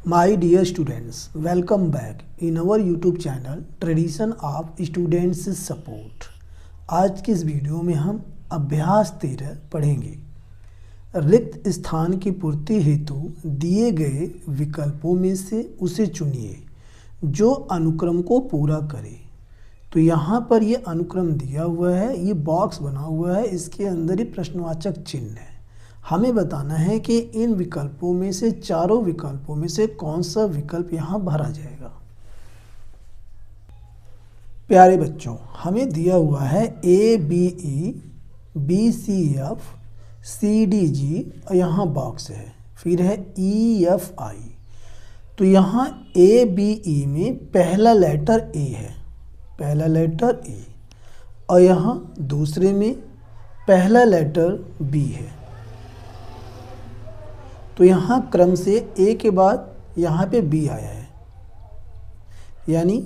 My dear students, welcome back in our YouTube channel Tradition of Students Support। आज की इस video में हम अभ्यास 13 पढ़ेंगे। रिक्त स्थान की पूर्ति हेतु दिए गए विकल्पों में से उसे चुनिए जो अनुक्रम को पूरा करे। तो यहाँ पर ये अनुक्रम दिया हुआ है, ये बॉक्स बना हुआ है, इसके अंदर ही प्रश्नवाचक चिन्ह है। हमें बताना है कि इन विकल्पों में से चारों विकल्पों में से कौन सा विकल्प यहाँ भरा जाएगा। प्यारे बच्चों, हमें दिया हुआ है ABE BCF CDG और यहाँ बॉक्स है, फिर है EFI। तो यहाँ ABE में पहला लेटर A है, पहला लेटर A, और यहाँ दूसरे में पहला लेटर B है। तो यहाँ क्रम से A के बाद यहाँ पे B आया है, यानी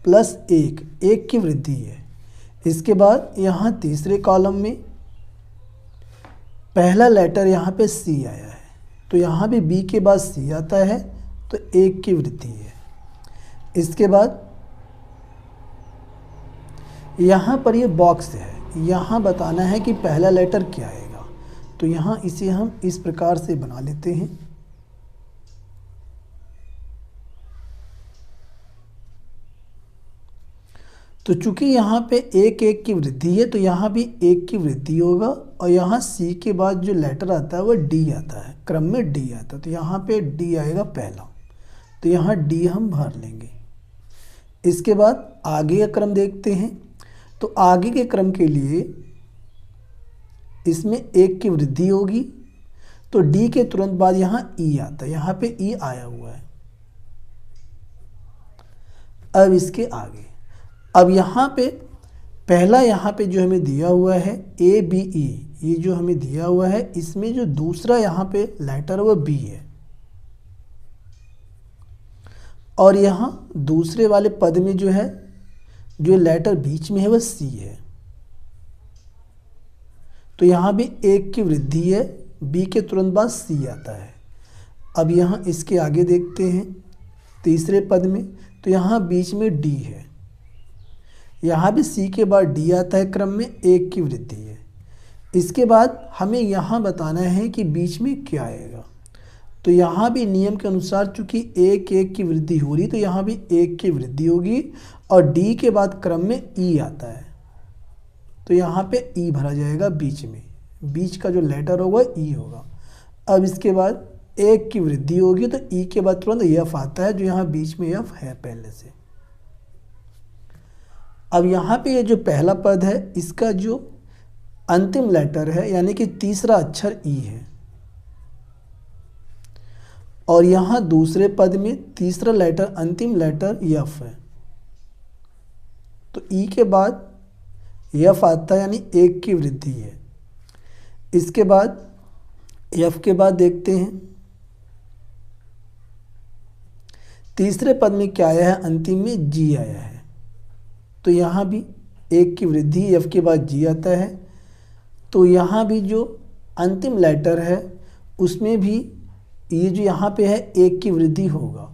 +1, 1 की वृद्धि है। इसके बाद यहाँ तीसरे कॉलम में पहला लेटर यहाँ पे C आया है, तो यहाँ भी B के बाद C आता है, तो 1 की वृद्धि है। इसके बाद यहाँ पर ये बॉक्स है, यहाँ बताना है कि पहला लेटर क्या आएगा। तो यहाँ इसे हम इस प्रकार से बना लेते हैं। तो चूंकि यहाँ पे 1 की वृद्धि है, तो यहाँ भी 1 की वृद्धि होगा, और यहाँ C के बाद जो लेटर आता है वह D आता है, क्रम में D आता है, तो यहाँ पे D आएगा पहला, तो यहाँ D हम भर लेंगे। इसके बाद आगे का क्रम देखते हैं। तो आगे के क्रम के लिए इसमें 1 की वृद्धि होगी, तो D के तुरंत बाद यहाँ E आता है, यहाँ पे E आया हुआ है। अब इसके आगे, अब यहाँ पे पहला यहाँ पे जो हमें दिया हुआ है ABE, ये जो हमें दिया हुआ है, इसमें जो दूसरा यहाँ पे लेटर वो B है, और यहाँ दूसरे वाले पद में जो है, जो लेटर बीच में है वह C है। तो यहाँ भी 1 की वृद्धि है, B के तुरंत बाद C आता है। अब यहाँ इसके आगे देखते हैं तीसरे पद में, तो यहाँ बीच में D है, यहाँ भी C के बाद D आता है, क्रम में 1 की वृद्धि है। इसके बाद हमें यहाँ बताना है कि बीच में क्या आएगा। तो यहाँ भी नियम के अनुसार चूँकि 1 की वृद्धि हो रही, तो यहाँ भी 1 की वृद्धि होगी, और D के बाद क्रम में E आता है, तो यहाँ पे E भरा जाएगा बीच में, बीच का जो लेटर होगा E होगा। अब इसके बाद 1 की वृद्धि होगी, तो E के बाद तुरंत F आता है, जो यहाँ बीच में F है पहले से। अब यहाँ पे ये जो पहला पद है, इसका जो अंतिम लेटर है, यानी कि तीसरा अक्षर E है, और यहाँ दूसरे पद में तीसरा लेटर, अंतिम लेटर F है। तो E के बाद F आता है, यानी 1 की वृद्धि है। इसके बाद F के बाद देखते हैं तीसरे पद में क्या आया है, अंतिम में G आया है, तो यहाँ भी 1 की वृद्धि, F के बाद G आता है। तो यहाँ भी जो अंतिम लेटर है उसमें भी ये जो यहाँ पे है 1 की वृद्धि होगा,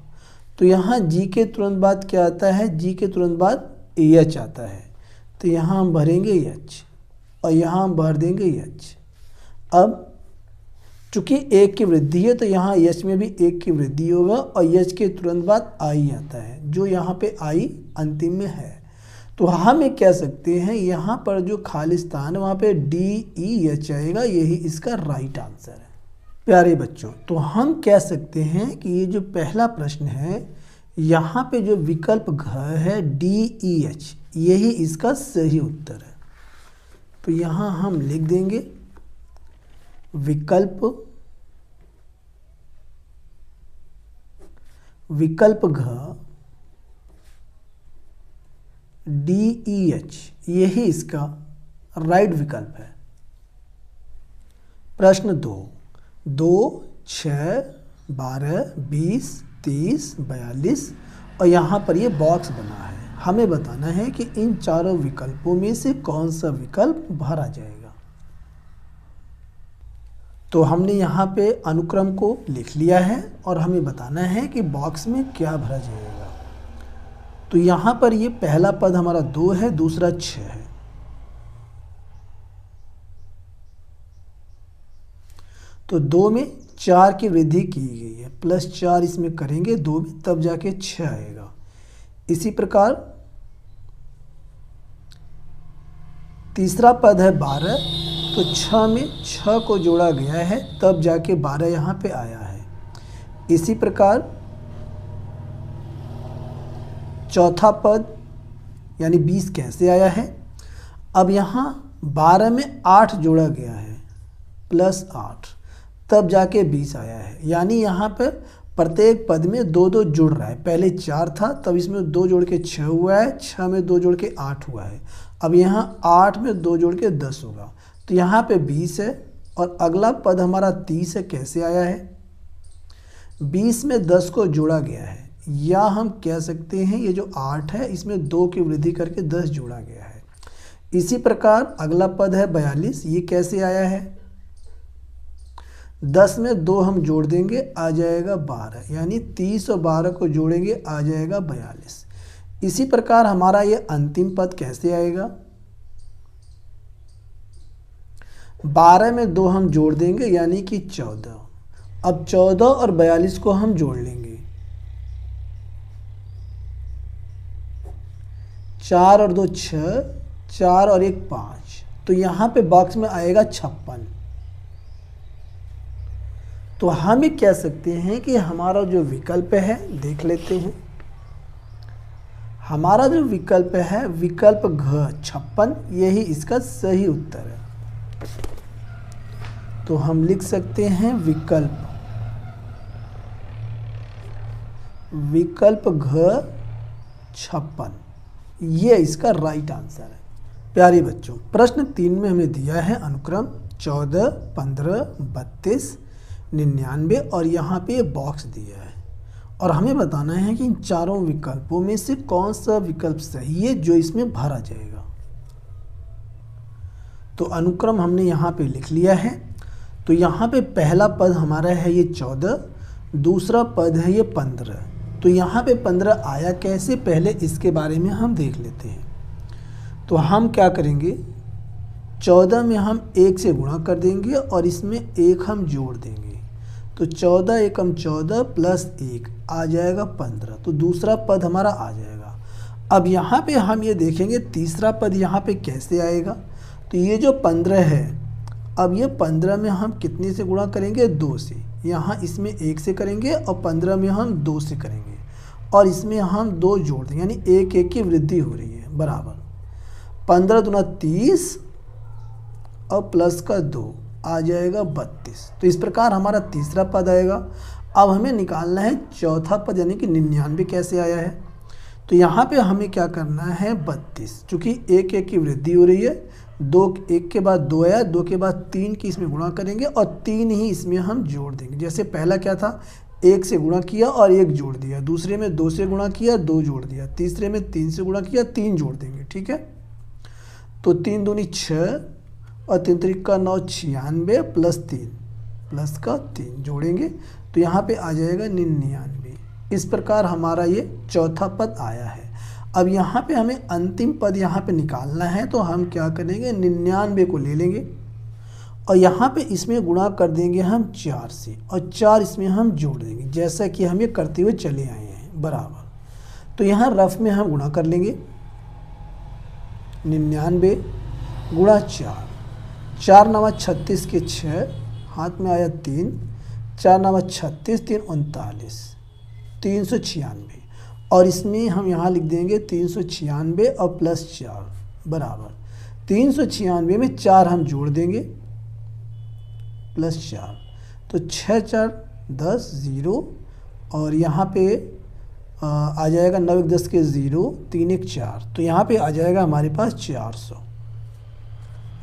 तो यहाँ G के तुरंत बाद क्या आता है, G के तुरंत बाद H आता है, तो यहाँ हम भरेंगे H, और यहाँ हम भर देंगे H। अब चूँकि 1 की वृद्धि है, तो यहाँ H में भी 1 की वृद्धि होगा, और H के तुरंत बाद I आता है, जो यहाँ पे I अंतिम में है। तो हम ये कह सकते हैं यहाँ पर जो खाली स्थान है वहाँ पे DEH आएगा, यही इसका राइट आंसर है। प्यारे बच्चों, तो हम कह सकते हैं कि ये जो पहला प्रश्न है, यहाँ पे जो विकल्प घ है DEH, यही इसका सही उत्तर है। तो यहाँ हम लिख देंगे विकल्प घ DEH, यही इसका राइट विकल्प है। प्रश्न 2, 6, 12, 20, 30, 42, और यहाँ पर ये बॉक्स बना है। हमें बताना है कि इन चारों विकल्पों में से कौन सा विकल्प भरा जाएगा। तो हमने यहाँ पे अनुक्रम को लिख लिया है और हमें बताना है कि बॉक्स में क्या भरा जाएगा। तो यहाँ पर ये पहला पद हमारा 2 है, दूसरा 6 है। तो 2 में 4 की वृद्धि की गई है, +4 इसमें करेंगे 2 में, तब जाके 6 आएगा। इसी प्रकार तीसरा पद है 12, तो 6 में 6 को जोड़ा गया है, तब जाके 12 यहाँ पे आया है। इसी प्रकार चौथा पद यानी 20 कैसे आया है? अब यहाँ 12 में 8 जोड़ा गया है, +8, तब जाके 20 आया है। यानी यहाँ पर प्रत्येक पद में 2-2 जुड़ रहा है। पहले 4 था, तब इसमें 2 जोड़ के 6 हुआ है, 6 में 2 जोड़ के 8 हुआ है। अब यहाँ 8 में 2 जोड़ के 10 होगा, तो यहाँ पे 20 है। और अगला पद हमारा 30 है, कैसे आया है? 20 में 10 को जोड़ा गया है, या हम कह सकते हैं ये जो 8 है इसमें 2 की वृद्धि करके 10 जोड़ा गया है। इसी प्रकार अगला पद है 42, ये कैसे आया है? 10 में 2 हम जोड़ देंगे, आ जाएगा 12, यानी 30 और 12 को जोड़ेंगे, आ जाएगा 42। इसी प्रकार हमारा ये अंतिम पद कैसे आएगा? 12 में 2 हम जोड़ देंगे, यानी कि 14। अब 14 और 42 को हम जोड़ लेंगे, 4 और 2 6, 4 और 1 5, तो यहाँ पे बॉक्स में आएगा 56। तो हम ये कह सकते हैं कि हमारा जो विकल्प है, देख लेते हैं। हमारा जो विकल्प है, विकल्प घ 56, यही इसका सही उत्तर है। तो हम लिख सकते हैं विकल्प घ 56, ये इसका राइट आंसर है। प्यारे बच्चों, प्रश्न 3 में हमें दिया है अनुक्रम 14, 15, 32, 99 और यहाँ पे बॉक्स दिया है और हमें बताना है कि इन चारों विकल्पों में से कौन सा विकल्प सही है जो इसमें भरा जाएगा। तो अनुक्रम हमने यहाँ पे लिख लिया है। तो यहाँ पे पहला पद हमारा है ये 14, दूसरा पद है ये 15। तो यहाँ पे 15 आया कैसे, पहले इसके बारे में हम देख लेते हैं। तो हम क्या करेंगे, 14 में हम 1 से गुणा कर देंगे और इसमें 1 हम जोड़ देंगे। तो 14 एकम 14 प्लस 1 आ जाएगा 15। तो दूसरा पद हमारा आ जाएगा। अब यहाँ पे हम ये देखेंगे तीसरा पद यहाँ पे कैसे आएगा। तो ये जो 15 है, अब ये 15 में हम कितने से गुणा करेंगे, 2 से। यहाँ इसमें 1 से करेंगे और 15 में हम 2 से करेंगे और इसमें हम 2 जोड़ देंगे, यानी 1-1 की वृद्धि हो रही है, बराबर 15 दूना 30 और प्लस का 2 आ जाएगा 32। तो इस प्रकार हमारा तीसरा पद आएगा। अब हमें निकालना है चौथा पद, यानी कि 99 कैसे आया है। तो यहाँ पे हमें क्या करना है, 32, चूँकि 1-1 की वृद्धि हो रही है, 2 1 के बाद 2 आया, 2 के बाद 3 की इसमें गुणा करेंगे और 3 ही इसमें हम जोड़ देंगे। जैसे पहला क्या था, 1 से गुणा किया और 1 जोड़ दिया, दूसरे में 2 से गुणा किया, 2 जोड़ दिया, तीसरे में 3 से गुणा किया, 3 जोड़ देंगे, ठीक है। तो 3 दूनी 6 और 3 त्रिका 9, 96 प्लस 3 प्लस का 3 जोड़ेंगे, तो यहाँ पे आ जाएगा 99। इस प्रकार हमारा ये चौथा पद आया है। अब यहाँ पे हमें अंतिम पद यहाँ पे निकालना है, तो हम क्या करेंगे, 99 को ले लेंगे और यहाँ पे इसमें गुणा कर देंगे हम 4 से और 4 इसमें हम जोड़ देंगे, जैसा कि हम ये करते हुए चले आए हैं, बराबर। तो यहाँ रफ में हम गुणा कर लेंगे, 99 गुणा 4, 4 9 36 के 6, हाथ में आया 3, 4 9 36, 3 39, 396 और इसमें हम यहाँ लिख देंगे 396 और प्लस 4 बराबर 396 में 4 हम जोड़ देंगे प्लस 4, तो 6 4 10 0 और यहाँ पे आ जाएगा 9 1 10 के 0, 3 1 4, तो यहाँ पे आ जाएगा हमारे पास 400।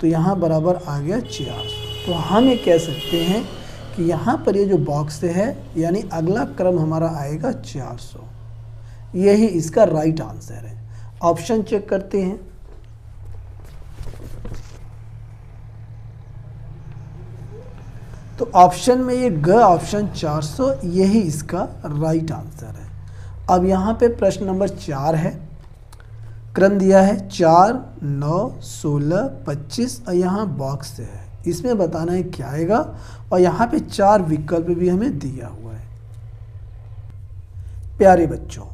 तो यहाँ बराबर आ गया 400। तो हम ये कह सकते हैं कि यहाँ पर ये जो बॉक्स है, यानी अगला क्रम हमारा आएगा 400, यही इसका राइट आंसर है। ऑप्शन चेक करते हैं। तो ऑप्शन में ये ग ऑप्शन 400 यही इसका राइट आंसर है। अब यहाँ पे प्रश्न नंबर 4 है, क्रम दिया है 4, 9, 16, 25 और यहाँ बॉक्स से है, इसमें बताना है क्या आएगा और यहाँ पे 4 विकल्प भी हमें दिया हुआ है। प्यारे बच्चों,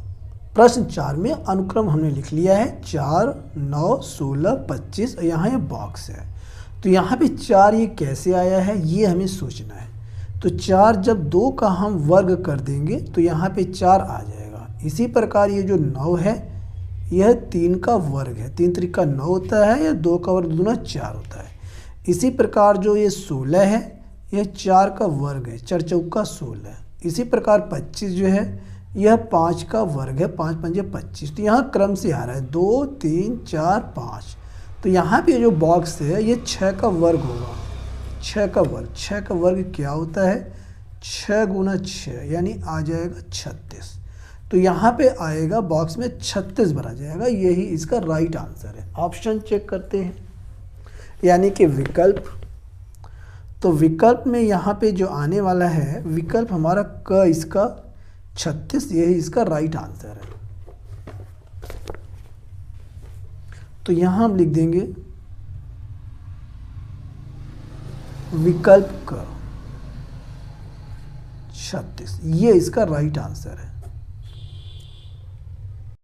प्रश्न 4 में अनुक्रम हमने लिख लिया है 4, 9, 16, 25 और यहाँ ये बॉक्स है। तो यहाँ पे 4 ये कैसे आया है ये हमें सोचना है। तो 4 जब 2 का हम वर्ग कर देंगे तो यहाँ पे 4 आ जाएगा। इसी प्रकार ये जो 9 है यह 3 का वर्ग है, 3 त्रिका 9 होता है, या 2 का वर्ग दूना 4 होता है। इसी प्रकार जो ये 16 है यह 4 का वर्ग है, 4 चौका 16। इसी प्रकार 25 जो है यह 5 का वर्ग है, 5 पंजे 25। तो यहाँ क्रम से आ रहा है 2, 3, 4, 5। तो यहाँ पे जो बॉक्स है ये 6 का वर्ग होगा, 6 का वर्ग। 6 का वर्ग क्या होता है, 6 गुना 6 यानी आ जाएगा 36। तो यहाँ पे आएगा बॉक्स में 36 भरा जाएगा, यही इसका राइट आंसर है। ऑप्शन चेक करते हैं, यानी कि विकल्प। तो विकल्प में यहाँ पे जो आने वाला है विकल्प हमारा क इसका 36, यही इसका राइट आंसर है। तो यहाँ हम लिख देंगे विकल्प क 36, ये इसका राइट आंसर है।